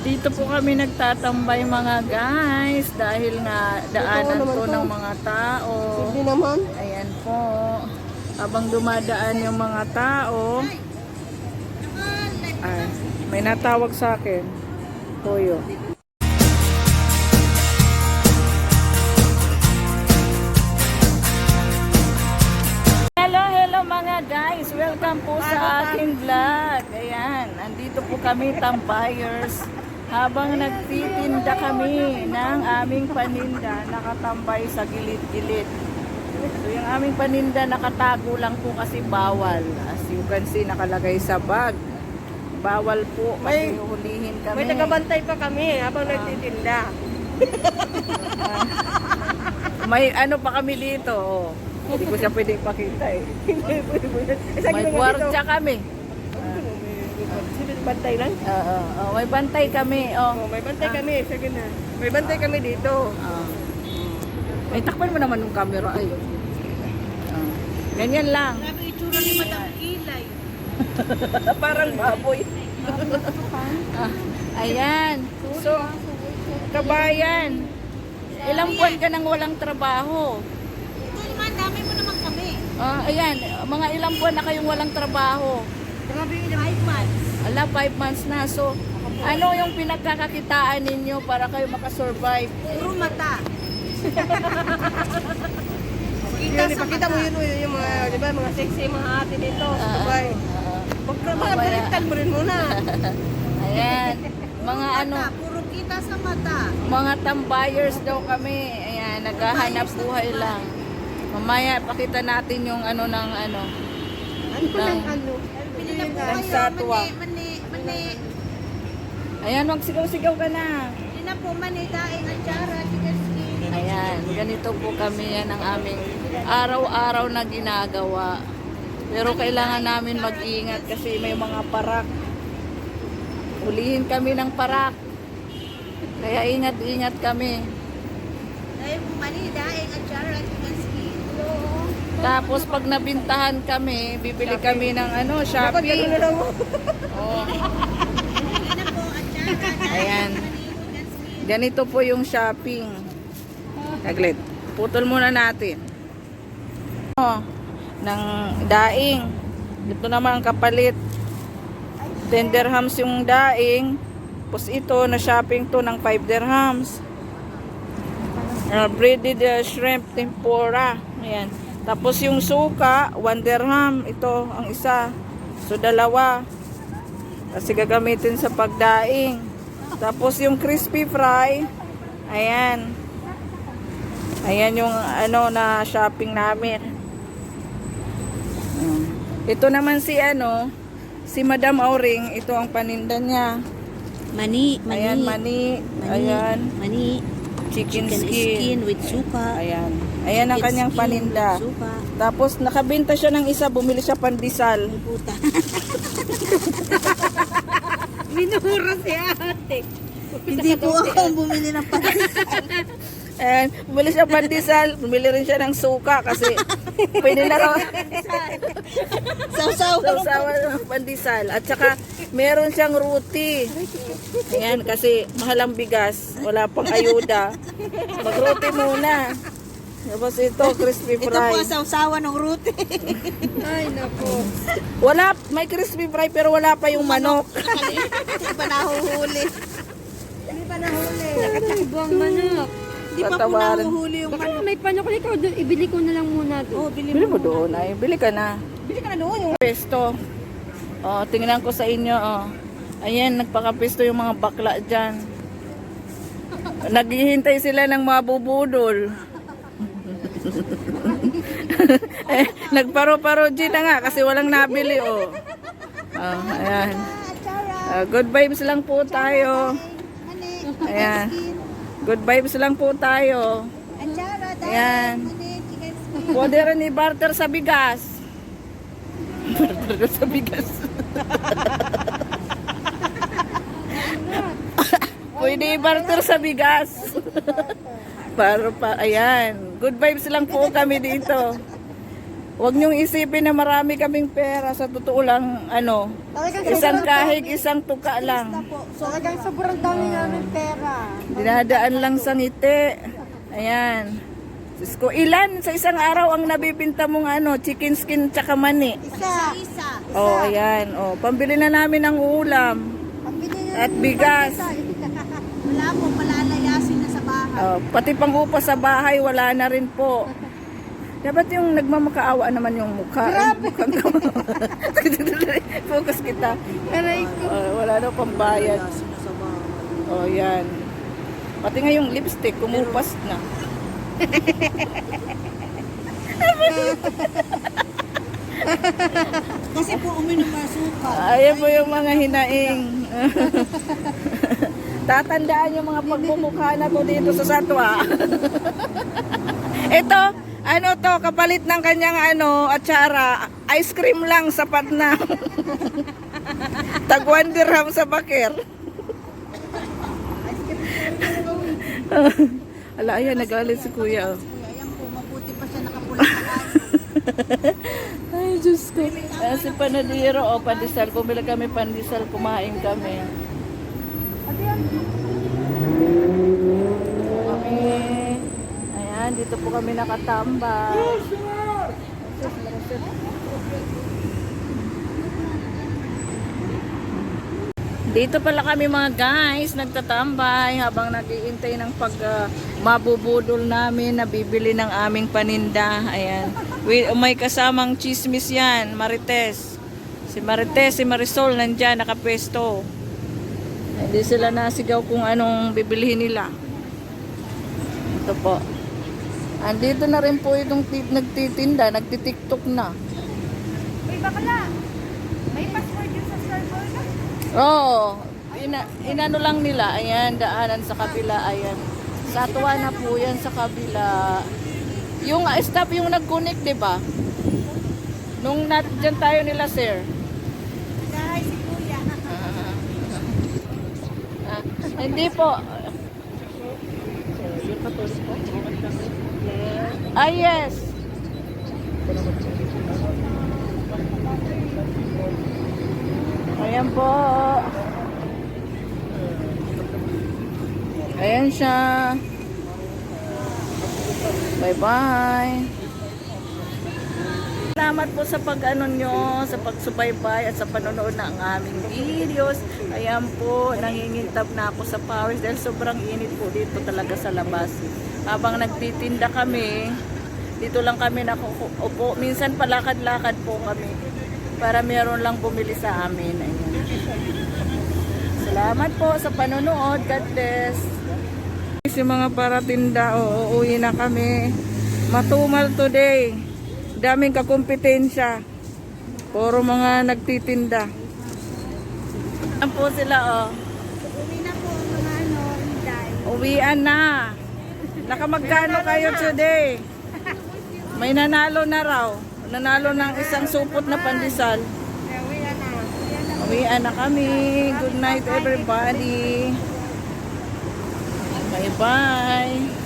Dito po kami nagtatambay mga guys dahil nga daanan po ng mga tao. Hindi naman. Ayan po. Habang dumadaan yung mga tao. Ay, may natawag sa akin. Toyo. Hello mga guys. Welcome po sa aking vlog. Ayan, andito po kami tambayers. Habang nagtitinda kami ng aming paninda, nakatambay sa gilid-gilid. So yung aming paninda nakatago lang po kasi bawal. As you can see, nakalagay sa bag. Bawal po kasi hulihin kami. May tagabantay pa kami habang nagtitinda. May ano pa kami dito. Oh. Hindi ko siya pwede ipakita eh. May gwardiya kami. Bantay lang? May bantay kami. May bantay kami. Sige na. May bantay kami dito. May takpan mo naman yung camera ay. Ganyan lang. Grabe itsura ni Madam Kilay. Parang baboy. Ayan. So, kabayan. Ilang buwan ka nang walang trabaho? Ito naman, dami mo naman kami. Ayan, mga ilang buwan na kayong walang trabaho? Grabe 5 months. Ala, 5 months na. So, ano yung pinagkakakitaan ninyo para kayo makasurvive? Puro mata. Ipakita mo yun yung mga, di ba, mga sexy mga ate dito. Sabay. Mga baliktad mo rin muna. Ayan. Mga ano, Puro kita sa mata. mga tambayers daw kami. Ayan, naghahanap buhay lang. Mamaya, pakita natin yung ano ng ano. Ano po ng ano? Pili na po Ng kayo. satwa. Mani. Ayan, magsigaw-sigaw ka na. Pili na po mani, daing at tsara, chigaski. Ayan, ganito po kami yan ang aming araw-araw na ginagawa. Pero kailangan namin mag-ingat kasi may mga parak. Hulihin kami ng parak. Kaya ingat-ingat kami. Dahil po mani, daing at tsara, chigaski. Tapos pag nabintahan kami, bibili kami ng ano, shopping. Oh. Pili na po at tsara, Ayan. Ganito po yung shopping. Saglit. Putol muna natin. Ng daing. Ito naman ang kapalit. 10 dirhams yung daing. Tapos ito, na shopping to ng 5 dirhams. Breaded shrimp tempura. Ayan. Tapos yung suka, 1 dirham. Ito, ang isa. So, dalawa. Kasi gagamitin sa pagdaing. Tapos yung crispy fry. Ayan. Ayan yung ano na shopping namin. Ito naman si ano, si Madam Auring, ito ang paninda niya. Mani. Ayan, mani. Ayan, Mani. chicken Chicken skin. skin with suka. Ayan. Ayan ang Chicken kanyang skin paninda. with suka. Tapos nakabenta siya ng isa, bumili siya pandesal. Puta. Minura si ate. Hindi po ako ang bumili ng pandesal. Ayan, bumili siya pandesal, bumili rin siya ng suka kasi pwede na raw Sausaw. sausawa ng pandesal. At saka meron siyang roti. Ayan, kasi mahal ang bigas. Wala pang ayuda. Mag-roti muna. Tapos ito, crispy Ito po fry. ang sausawa ng roti. Ay, naku. Wala, may crispy fry pero wala pa yung manok. Hindi pa nahuhuli. Hindi pa nahuli. Nakatakbo ang manok. Hindi pa po Tatawarin. nahuhuli yung Baka may panok ikaw doon. Ibili ko na lang muna doon. Oh, bili Bili mo doon ay, bili ka na. Bili ka na doon. Yung Pesto. Oh, tingnan ko sa inyo, oh. Ayan, nagpakapesto yung mga bakla dyan. Naghihintay sila ng mabubudol. Nagparo-paroji na nga kasi walang nabili, oh. Oh, ayan. Good vibes lang po tayo. Ayan. Good vibes lang po tayo. At tsara, Ayan. mani, chigaski. Pwede rin i-barter sa bigas. Barter sa bigas. Pwede i-barter sa bigas. Para pa, ayan. Good vibes lang po kami dito. Huwag niyong isipin na marami kaming pera. Sa totoo lang, ano, isang kahig, isang tuka lang. Talagang sobrang dami namin pera. Dinadaan lang sa ngiti. Ayan. Diyos ko, ilan sa isang araw ang nabibinta mong ano, chicken skin tsaka mani? Isa. Oh, ayan. Oh, pambili na namin ng ulam. At bigas. Wala po, palalayasin na sa bahay. Oh, pati pang upa sa bahay, wala na rin po. Dapat yung nagmamakaawa naman yung mukha. Grabe! Focus kita. Wala na pang bayad. Oh, yan. Pati nga yung lipstick, kumupas na. Kasi po uminom ng suka. Ayan po yung mga hinaing. Tatandaan yung mga pagmumukha na to dito sa Satwa. Ito, ano to, kapalit ng kanyang ano, atsara, ice cream lang, sapat na. Tag 1 dirham sa bakir. Ala, ayan, nagalit si kuya. Oh. Ayan po, mabuti pa siya nakapula sa kain. Ay, Diyos ko. Si Panadero, o pandesal. Bumili kami pandesal, kumain kami. Ayan, dito po kami nakatambay. Dito pala kami mga guys, nagtatambay habang nag-iintay ng pag mabubudol namin na bibili ng aming paninda. Ayan. May kasamang chismis yan, Marites. Si Marites, si Marisol nandyan, nakapwesto. Hindi sila nasigaw kung anong bibilihin nila. Ito po. Andito na rin po itong nagtitinda, nagtitiktok na. Uy, bakala! May password yun sa server na? Oo. Inano lang nila. Ayan, daanan sa kabila. Ayan. Satwa na po yan sa kabila. Yung staff yung nag-connect, di ba? Nung dyan tayo nila, sir. Hi, si Kuya. Hindi po. Ah, yes. Ayan po. Ayan siya. Bye-bye. Salamat po sa pag-ano nyo, sa pagsubaybay at sa panonood ng aming videos. Ayan po, nangingintab na ako sa powers dahil sobrang init po dito talaga sa labas. Habang nagtitinda kami, dito lang kami nakuupo. Minsan palakad-lakad po kami para meron lang bumili sa amin. Ayan. Salamat po sa panonood. God bless. Yung mga paratinda, uuwi na kami. Matumal today. Daming kakumpetensya. Puro mga nagtitinda. Ayan po sila, oh. Uwi na po ang mga Inday. Uwian na. Nakamagkano kayo today? May nanalo na raw. Nanalo ng isang supot na pandesal. Uwian na kami. Good night everybody. Bye-bye.